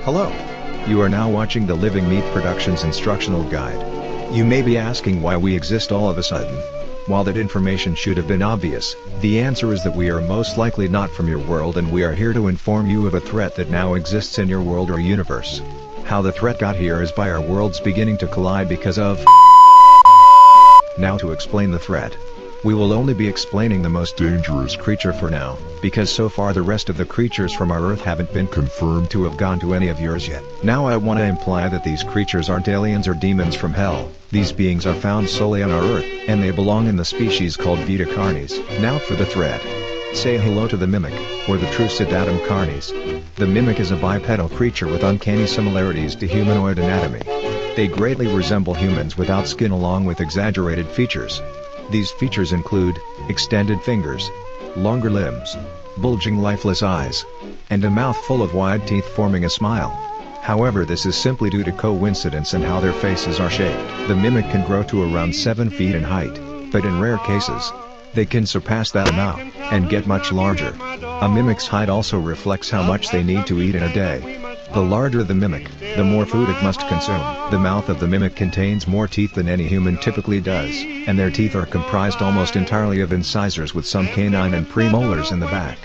Hello. You are now watching the Living Meat Productions Instructional Guide. You may be asking why we exist all of a sudden. While that information should have been obvious, the answer is that we are most likely not from your world, and we are here to inform you of a threat that now exists in your world or universe. How the threat got here is by our worlds beginning to collide because of... Now to explain the threat. We will only be explaining the most dangerous creature for now, because so far the rest of the creatures from our Earth haven't been confirmed to have gone to any of yours yet. Now I want to imply that these creatures aren't aliens or demons from hell. These beings are found solely on our Earth, and they belong in the species called Vita Carnis. Now for the threat. Say hello to the mimic, or the true Sedatum Carnis. The mimic is a bipedal creature with uncanny similarities to humanoid anatomy. They greatly resemble humans without skin along with exaggerated features. These features include extended fingers, longer limbs, bulging lifeless eyes, and a mouth full of wide teeth forming a smile. However, this is simply due to coincidence and how their faces are shaped. The mimic can grow to around 7 feet in height, but in rare cases, they can surpass that amount, and get much larger. A mimic's height also reflects how much they need to eat in a day. The larger the mimic, the more food it must consume. The mouth of the mimic contains more teeth than any human typically does, and their teeth are comprised almost entirely of incisors with some canine and premolars in the back.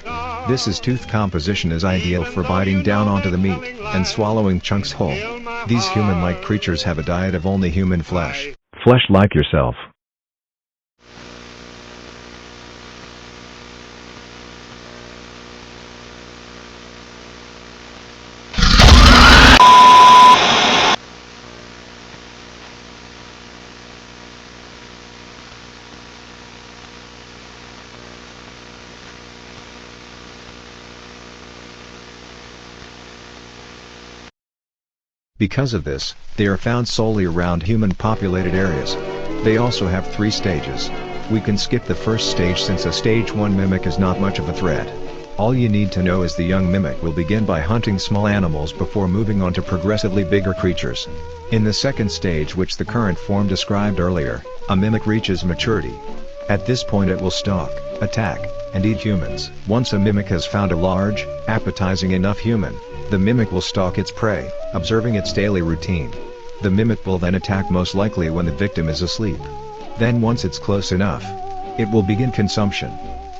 This tooth composition is ideal for biting down onto the meat, and swallowing chunks whole. These human-like creatures have a diet of only human flesh. Flesh like yourself. Because of this, they are found solely around human-populated areas. They also have 3 stages. We can skip the first stage since a stage 1 mimic is not much of a threat. All you need to know is the young mimic will begin by hunting small animals before moving on to progressively bigger creatures. In the second stage, which the current form described earlier, a mimic reaches maturity. At this point it will stalk, attack, and eat humans. Once a mimic has found a large, appetizing enough human, the mimic will stalk its prey, observing its daily routine. The mimic will then attack, most likely when the victim is asleep. Then once it's close enough, it will begin consumption.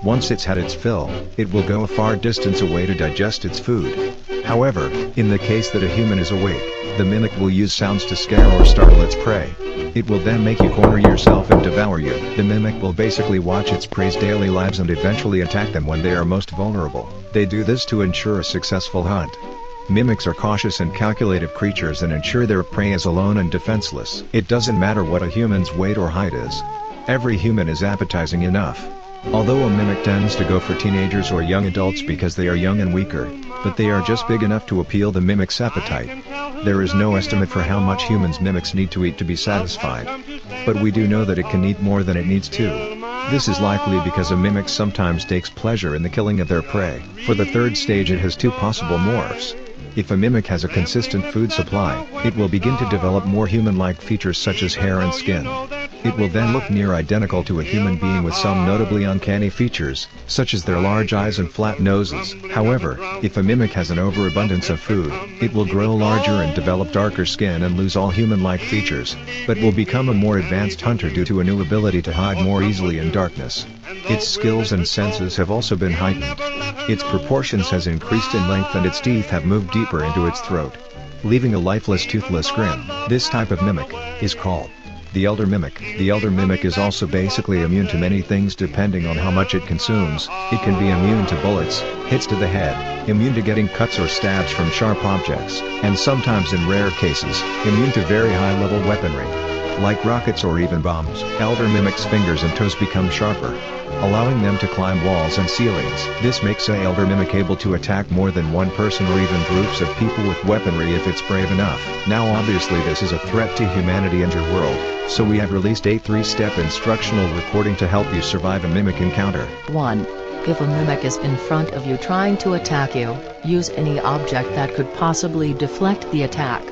Once it's had its fill, it will go a far distance away to digest its food. However, in the case that a human is awake, the mimic will use sounds to scare or startle its prey. It will then make you corner yourself and devour you. The mimic will basically watch its prey's daily lives and eventually attack them when they are most vulnerable. They do this to ensure a successful hunt. Mimics are cautious and calculative creatures and ensure their prey is alone and defenseless. It doesn't matter what a human's weight or height is. Every human is appetizing enough. Although a mimic tends to go for teenagers or young adults because they are young and weaker, but they are just big enough to appeal the mimic's appetite. There is no estimate for how much humans mimics need to eat to be satisfied. But we do know that it can eat more than it needs to. This is likely because a mimic sometimes takes pleasure in the killing of their prey. For the third stage, it has 2 possible morphs. If a mimic has a consistent food supply, it will begin to develop more human-like features such as hair and skin. It will then look near identical to a human being with some notably uncanny features, such as their large eyes and flat noses. However, if a mimic has an overabundance of food, it will grow larger and develop darker skin and lose all human-like features, but will become a more advanced hunter due to a new ability to hide more easily in darkness. Its skills and senses have also been heightened. Its proportions has increased in length and its teeth have moved deeper into its throat, leaving a lifeless toothless grin. This type of mimic is called the elder mimic. The elder mimic is also basically immune to many things depending on how much it consumes. It can be immune to bullets, hits to the head, immune to getting cuts or stabs from sharp objects, and sometimes in rare cases, immune to very high-level weaponry, like rockets or even bombs. Elder mimics' fingers and toes become sharper, allowing them to climb walls and ceilings. This makes a elder mimic able to attack more than one person or even groups of people with weaponry if it's brave enough. Now obviously this is a threat to humanity and your world, so we have released a 3-step instructional recording to help you survive a mimic encounter. 1. If a mimic is in front of you trying to attack you, use any object that could possibly deflect the attack.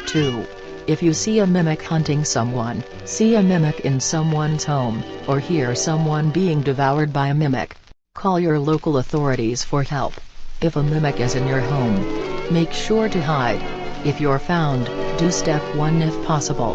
2. If you see a mimic hunting someone, see a mimic in someone's home, or hear someone being devoured by a mimic, call your local authorities for help. If a mimic is in your home, Make sure to hide. If you're found, do step 1 if possible.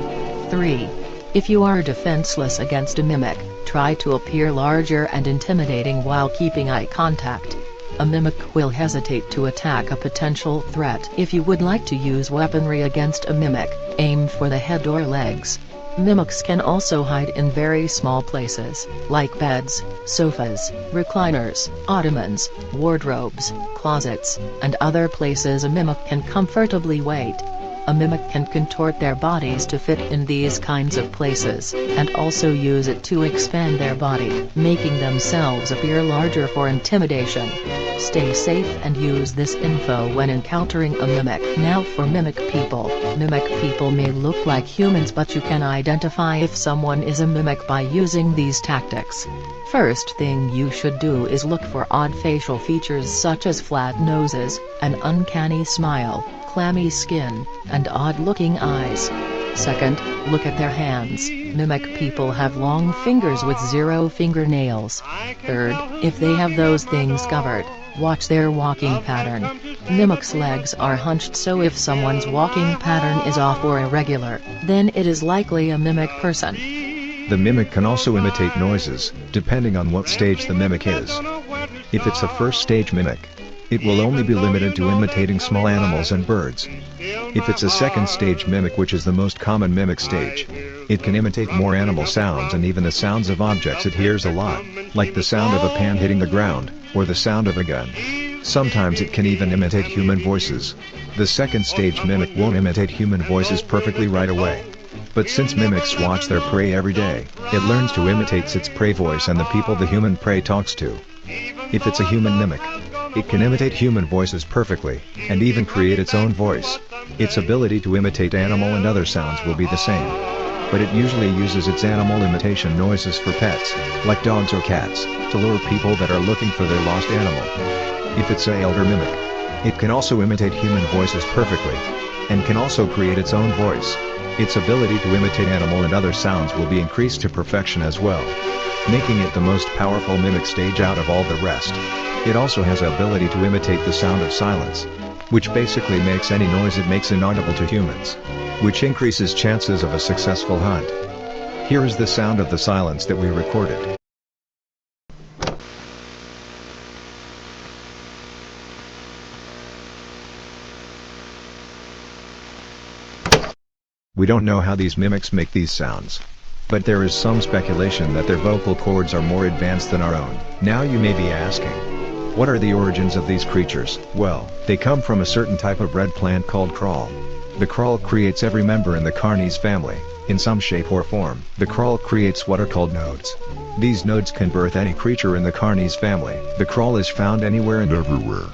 3. If you are defenseless against a mimic, try to appear larger and intimidating while keeping eye contact. A mimic will hesitate to attack a potential threat. If you would like to use weaponry against a mimic, aim for the head or legs. Mimics can also hide in very small places, like beds, sofas, recliners, ottomans, wardrobes, closets, and other places a mimic can comfortably wait. A mimic can contort their bodies to fit in these kinds of places, and also use it to expand their body, making themselves appear larger for intimidation. Stay safe and use this info when encountering a mimic. Now for mimic people. Mimic people may look like humans, but you can identify if someone is a mimic by using these tactics. First thing you should do is look for odd facial features such as flat noses, an uncanny smile, clammy skin, and odd-looking eyes. Second, look at their hands. Mimic people have long fingers with 0 fingernails. Third, if they have those things covered, watch their walking pattern. Mimics' legs are hunched, so if someone's walking pattern is off or irregular, then it is likely a mimic person. The mimic can also imitate noises, depending on what stage the mimic is. If it's a first stage mimic, it will only be limited to imitating small animals and birds. If it's a second stage mimic, which is the most common mimic stage, it can imitate more animal sounds and even the sounds of objects it hears a lot, like the sound of a pan hitting the ground, or the sound of a gun. Sometimes it can even imitate human voices. The second stage mimic won't imitate human voices perfectly right away. But since mimics watch their prey every day, it learns to imitate its prey voice and the people the human prey talks to. If it's a human mimic, it can imitate human voices perfectly, and even create its own voice. Its ability to imitate animal and other sounds will be the same. But it usually uses its animal imitation noises for pets, like dogs or cats, to lure people that are looking for their lost animal. If it's an elder mimic, it can also imitate human voices perfectly, and can also create its own voice. Its ability to imitate animal and other sounds will be increased to perfection as well, making it the most powerful mimic stage out of all the rest. It also has the ability to imitate the sound of silence, which basically makes any noise it makes inaudible to humans, which increases chances of a successful hunt. Here is the sound of the silence that we recorded. We don't know how these mimics make these sounds, but there is some speculation that their vocal cords are more advanced than our own. Now you may be asking, what are the origins of these creatures? Well, they come from a certain type of red plant called crawl. The crawl creates every member in the Carnies family, in some shape or form. The crawl creates what are called nodes. These nodes can birth any creature in the Carnies family. The crawl is found anywhere and everywhere.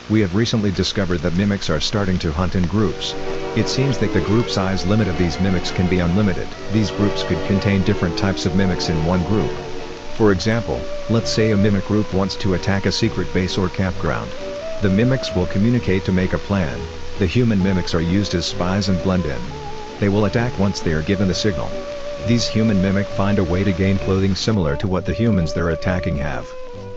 We have recently discovered that mimics are starting to hunt in groups. It seems that the group size limit of these mimics can be unlimited. These groups could contain different types of mimics in one group. For example, let's say a mimic group wants to attack a secret base or campground. The mimics will communicate to make a plan. The human mimics are used as spies and blend in. They will attack once they are given the signal. These human mimics find a way to gain clothing similar to what the humans they're attacking have.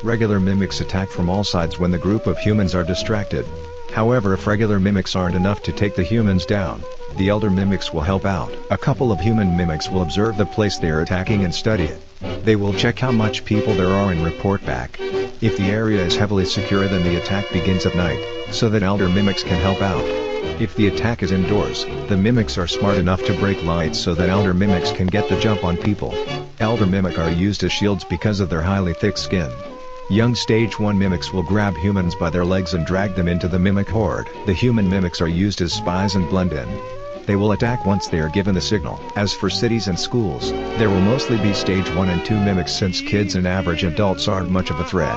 Regular mimics attack from all sides when the group of humans are distracted. However, if regular mimics aren't enough to take the humans down, the elder mimics will help out. A couple of human mimics will observe the place they are attacking and study it. They will check how much people there are and report back. If the area is heavily secure, then the attack begins at night, so that elder mimics can help out. If the attack is indoors, the mimics are smart enough to break lights so that elder mimics can get the jump on people. Elder mimic are used as shields because of their highly thick skin. Young stage 1 mimics will grab humans by their legs and drag them into the mimic horde. The human mimics are used as spies and blend in. They will attack once they are given the signal. As for cities and schools, there will mostly be stage 1 and 2 mimics, since kids and average adults aren't much of a threat.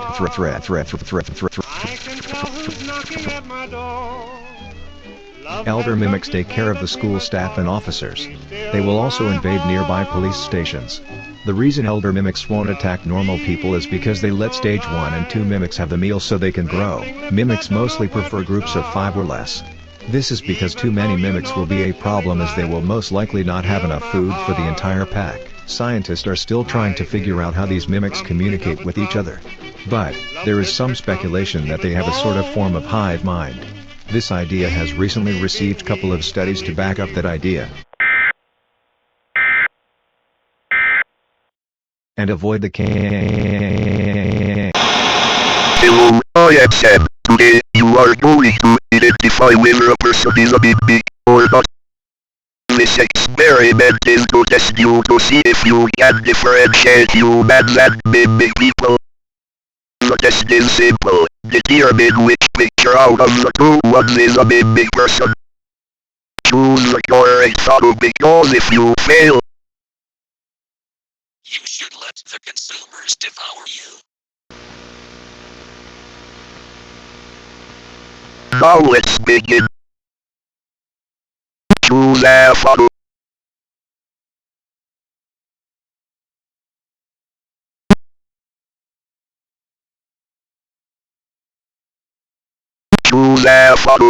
Elder mimics take care of the school staff and officers. They will also invade nearby police stations. The reason elder mimics won't attack normal people is because they let stage 1 and 2 mimics have the meal so they can grow. Mimics mostly prefer groups of 5 or less. This is because too many mimics will be a problem, as they will most likely not have enough food for the entire pack. Scientists are still trying to figure out how these mimics communicate with each other. But there is some speculation that they have a sort of form of hive mind. This idea has recently received a couple of studies to back up that idea. And avoid the Hello, I am Sam. Today, you are going to identify whether a person is a mimic or not. This experiment is to test you to see if you can differentiate humans and mimic people. The test is simple. Determine which picture out of the two ones is a mimic person. Choose the correct photo, because if you fail, you should let the consumers devour you. Now let's begin. Choose a photo. Choose a photo.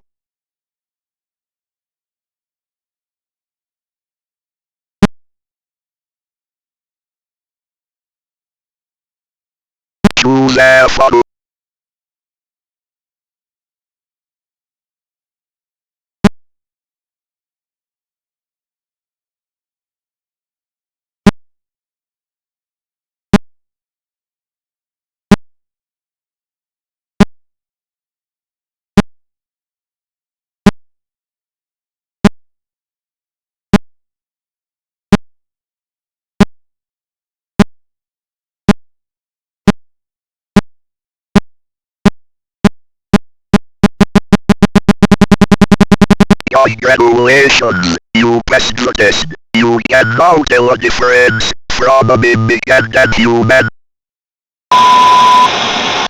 Choose a photo. Congratulations, you passed the test. You can now tell a difference from a mimic and a human.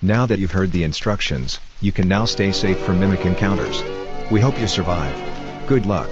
Now that you've heard the instructions, you can now stay safe from mimic encounters. We hope you survive. Good luck.